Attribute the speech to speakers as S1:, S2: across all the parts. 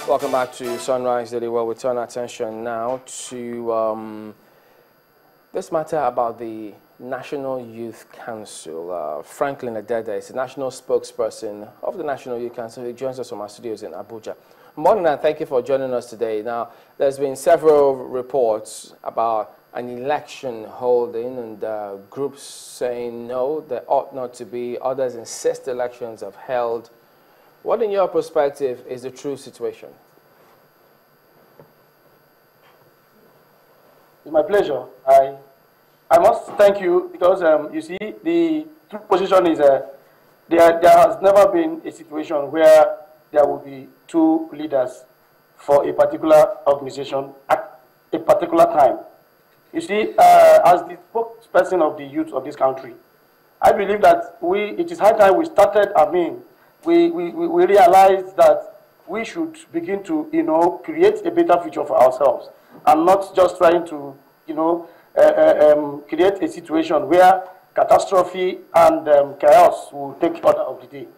S1: Welcome back to Sunrise Daily. Well, we turn our attention now to this matter about the National Youth Council. Franklin Adede is the national spokesperson of the National Youth Council. He joins us from our studios in Abuja. Morning, and thank you for joining us today. Now, there's been several reports about an election holding, and groups saying no, there ought not to be. Others insist elections have held. What, in your perspective, is the true situation?
S2: It's my pleasure. I must thank you because, you see, the true position is there has never been a situation where there will be two leaders for a particular organization at a particular time. You see, as the spokesperson of the youth of this country, I believe that it is high time we started, we realized that we should begin to, create a better future for ourselves and not just trying to, create a situation where catastrophe and chaos will take order of the day.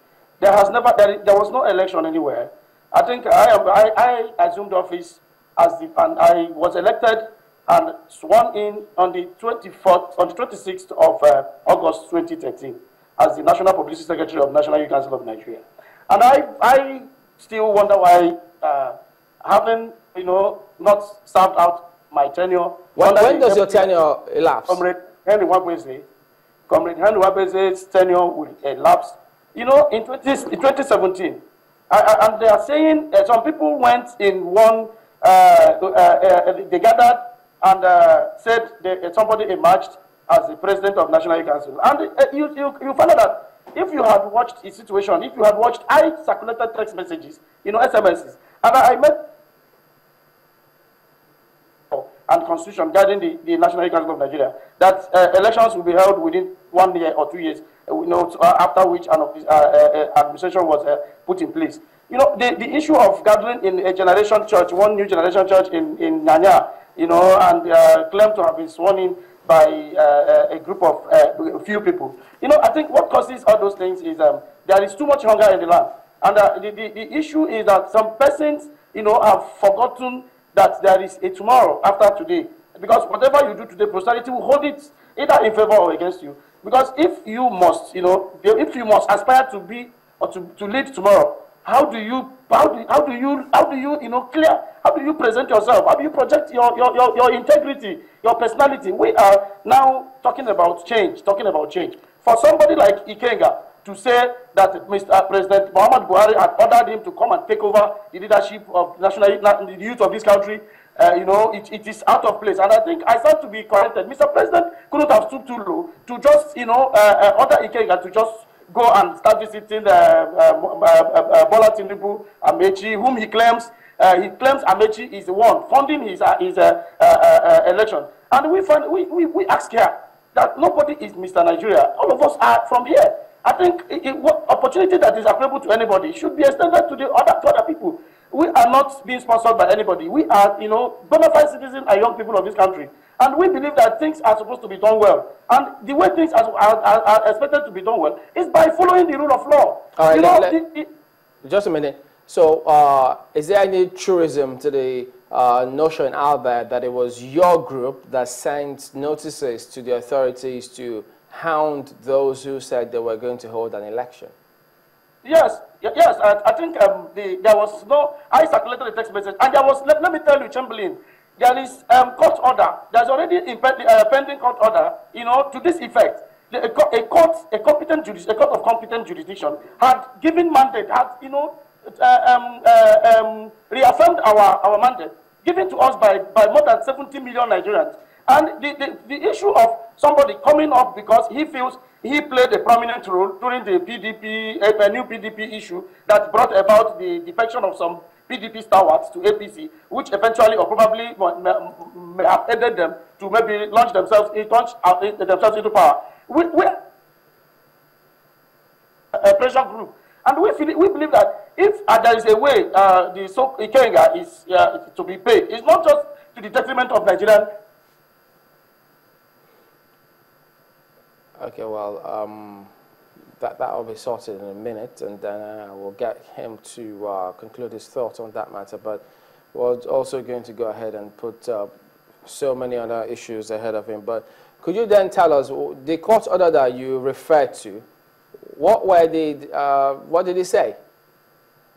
S2: There was no election anywhere. I think I assumed office and I was elected and sworn in on the 26th of August 2013 as the National Publicity Secretary of National Youth Council of Nigeria. And I still wonder why, having not served out my tenure.
S1: When does your tenure elapse?
S2: Comrade Henry Wabeze's tenure will elapse. In 2017, and they are saying some people went in one, they gathered and said somebody emerged as the president of National Youth Council. And you find out that if you had watched the situation, if you had watched, I circulated text messages, SMSs, and I met and constitution guiding the National Youth Council of Nigeria that elections will be held within 1 year or 2 years, after which an administration was put in place. The issue of gathering in a generation church, one new generation church in Nyanya, and claimed to have been sworn in by a group of a few people. I think what causes all those things is there is too much hunger in the land. And the issue is that some persons, have forgotten that there is a tomorrow after today. Because whatever you do today, posterity will hold it either in favor or against you. Because if you must, aspire to be or to lead tomorrow, how do you present yourself? How do you project your integrity, your personality? We are now talking about change. For somebody like Ikenga to say that Mr. President Muhammad Buhari had ordered him to come and take over the leadership of the youth of this country, it is out of place. And I think I stand to be corrected. Mr. President couldn't have stooped too low to just, order Ikenga to just go and start visiting Bola Tinubu Amechi, whom he claims Amechi is the one funding his election. And we ask here that nobody is Mr. Nigeria. All of us are from here. I think what opportunity that is available to anybody should be extended to other people. We are not being sponsored by anybody. We are, bona fide citizens and young people of this country. And we believe that things are supposed to be done well. And the way things are expected to be done well is by following the rule of law.
S1: All right, just a minute. So is there any truism to the notion out there that it was your group that sent notices to the authorities to hound those who said they were going to hold an election?
S2: Yes. I think there was no. I circulated a text message, and there was. Let me tell you, Chamberlain, there is court order. There's already pending court order. To this effect, a court of competent jurisdiction had given mandate, had reaffirmed our mandate given to us by more than 70 million Nigerians. And the issue of somebody coming up because he feels he played a prominent role during the new PDP issue that brought about the defection of some PDP stalwarts to APC, which eventually or probably may have aided them to maybe launch themselves into power. We're a pressure group. And we believe that if there is a way the Ikenga is to be paid, it's not just to the detriment of Nigerian.
S1: Okay, well, that will be sorted in a minute, and then we'll get him to conclude his thoughts on that matter. But we're also going to go ahead and put so many other issues ahead of him. But could you then tell us the court order that you referred to? What did he say?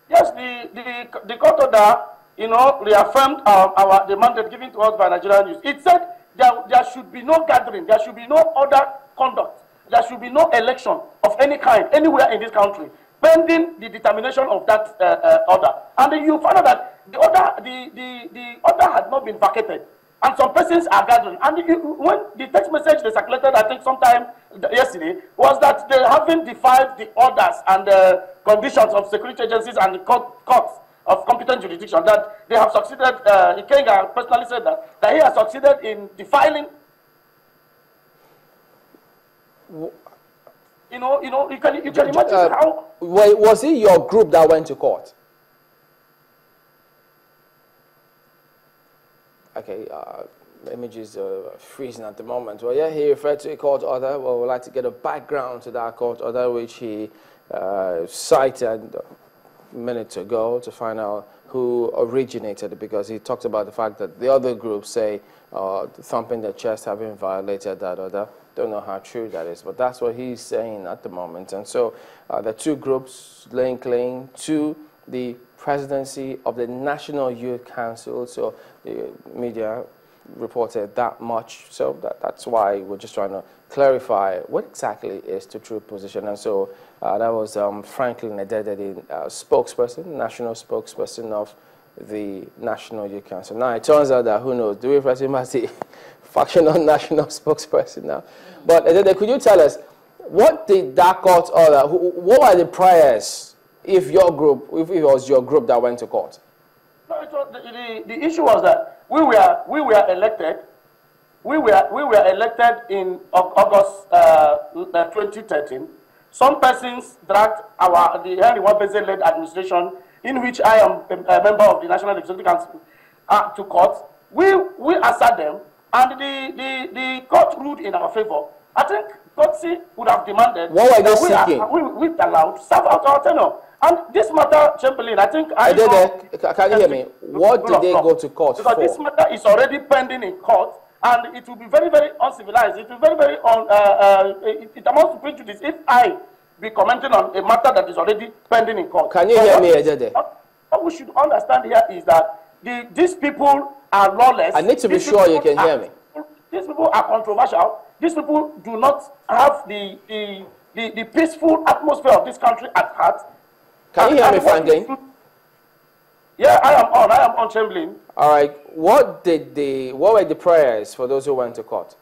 S2: Yes, the court order, reaffirmed the mandate given to us by Nigerian News. It said there should be no gathering, there should be no other conduct, there should be no election of any kind anywhere in this country, pending the determination of that order. And you find out that the order had not been vacated, and some persons are gathering. And when the text message they circulated, I think sometime yesterday, was that they haven't defied the orders and the conditions of security agencies and the courts of competent jurisdiction, that they have succeeded. Ikenga personally said that he has succeeded in defiling. You can imagine how.
S1: Was it your group that went to court? Okay, images are freezing at the moment. Well, yeah, he referred to a court order. Well, we'd like to get a background to that court order, which he cited minutes ago to find out who originated it, because he talked about the fact that the other groups say thumping their chest having violated that order. Don't know how true that is, but that's what he's saying at the moment. And so the two groups laying claim to the presidency of the National Youth Council. So the media reported that much. So that's why we're just trying to clarify what exactly is the true position. And so that was Franklin Edede, the spokesperson, national spokesperson of the National Youth Council. Now, it turns out that, who knows, do we refer to him as the factional national spokesperson now? But Edede, could you tell us, what did that court order, what were the priors if it was your group that went to court?
S2: No, the issue was that we were elected. We were elected in August 2013. Some persons dragged the Henry Wabeze-led administration, in which I am a member of the National Executive Council, to court. We asserted them, and the court ruled in our favor. I think Kotsi would have demanded
S1: what were they seeking?
S2: We allowed to serve out our tenure. And this matter, Chamberlain, I think
S1: can you hear me? What did they go to court for?
S2: Because this matter is already pending in court, and it will be very, very uncivilized. It will be very, very it amounts to prejudice if I be commenting on a matter that is already pending in court.
S1: Can you hear me, Edede?
S2: What we should understand here is that these people are lawless.
S1: I need to be sure you can hear me.
S2: These people are controversial. These people do not have the peaceful atmosphere of this country at heart.
S1: Can you hear me, Franklin?
S2: Yeah, I am on Chamberlain.
S1: All right. What were the prayers for those who went to court?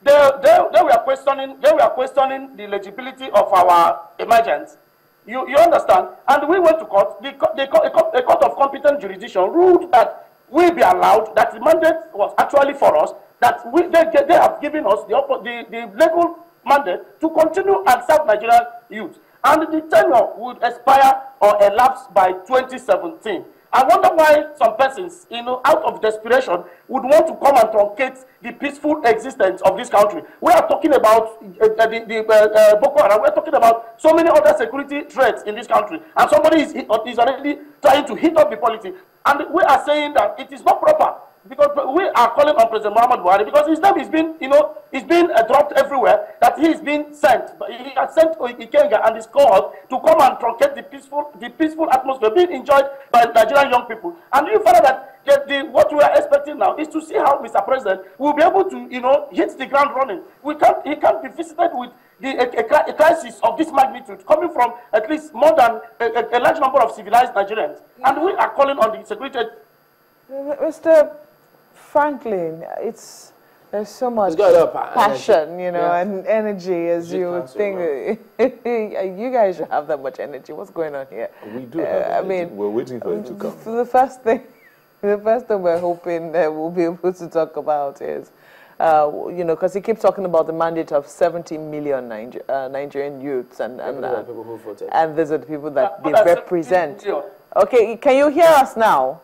S2: They were questioning the legibility of our emergence. You understand? And we went to court. A court of competent jurisdiction ruled that we be allowed, that the mandate was actually for us, that they have given us the legal mandate to continue and serve Nigerian youth. And the tenure would expire or elapse by 2017. I wonder why some persons, out of desperation, would want to come and truncate the peaceful existence of this country. We are talking about Boko Haram. We are talking about so many other security threats in this country. And somebody is already trying to hit up the politics. And we are saying that it is not proper. Because we are calling on President Muhammad Buhari, because his name is being dropped everywhere, that he is being sent. He has sent Ikenga and his cohort to come and truncate the peaceful atmosphere being enjoyed by Nigerian young people. And you find out that what we are expecting now is to see how Mr. President will be able to hit the ground running. He can't be visited with a crisis of this magnitude coming from at least more than a large number of civilized Nigerians. And we are calling on the security.
S3: Mr. Franklin, there's so much passion, and energy as you think. You guys should have that much energy. What's going on here?
S4: We do have energy. We're waiting for it to come.
S3: The first thing we're hoping that we'll be able to talk about is, because he keeps talking about the mandate of 70 million Nigerian youths, and these are the people that they represent. Okay, can you hear us now?